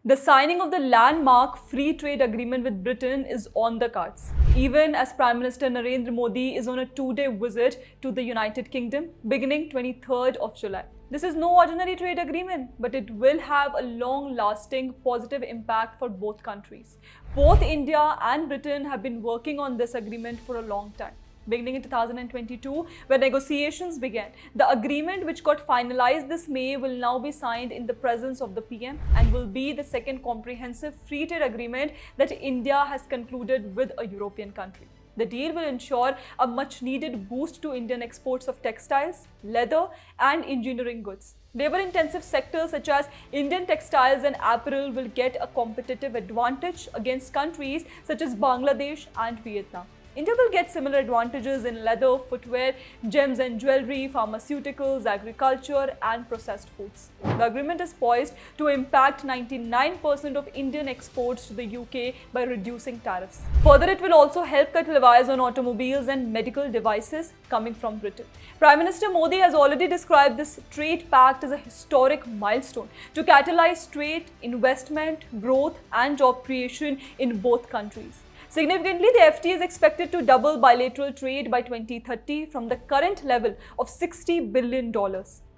The signing of the landmark free trade agreement with Britain is on the cards, even as Prime Minister Narendra Modi is on a 2-day visit to the United Kingdom beginning 23rd of July. This is no ordinary trade agreement, but it will have a long-lasting positive impact for both countries. Both India and Britain have been working on this agreement for a long time. Beginning in 2022, where negotiations began, the agreement which got finalized this May will now be signed in the presence of the PM and will be the second comprehensive free trade agreement that India has concluded with a European country. The deal will ensure a much needed boost to Indian exports of textiles, leather, and engineering goods. Labor-intensive sectors such as Indian textiles and apparel will get a competitive advantage against countries such as Bangladesh and Vietnam. India will get similar advantages in leather, footwear, gems and jewelry, pharmaceuticals, agriculture, and processed foods. The agreement is poised to impact 99% of Indian exports to the UK by reducing tariffs. Further, it will also help cut levies on automobiles and medical devices coming from Britain. Prime Minister Modi has already described this trade pact as a historic milestone to catalyze trade, investment, growth, and job creation in both countries. Significantly, the FTA is expected to double bilateral trade by 2030 from the current level of $60 billion.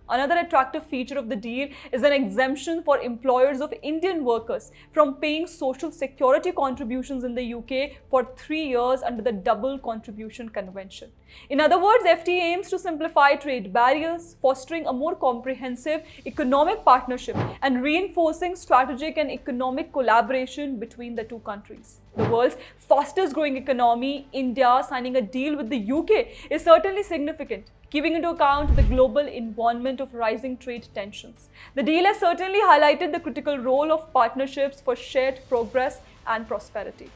Another attractive feature of the deal is an exemption for employers of Indian workers from paying social security contributions in the UK for 3 years under the Double Contribution Convention. In other words, FTA aims to simplify trade barriers, fostering a more comprehensive economic partnership and reinforcing strategic and economic collaboration between the two countries. The world's fastest growing economy, India, signing a deal with the UK is certainly significant, keeping into account the global environment of rising trade tensions. The deal has certainly highlighted the critical role of partnerships for shared progress and prosperity.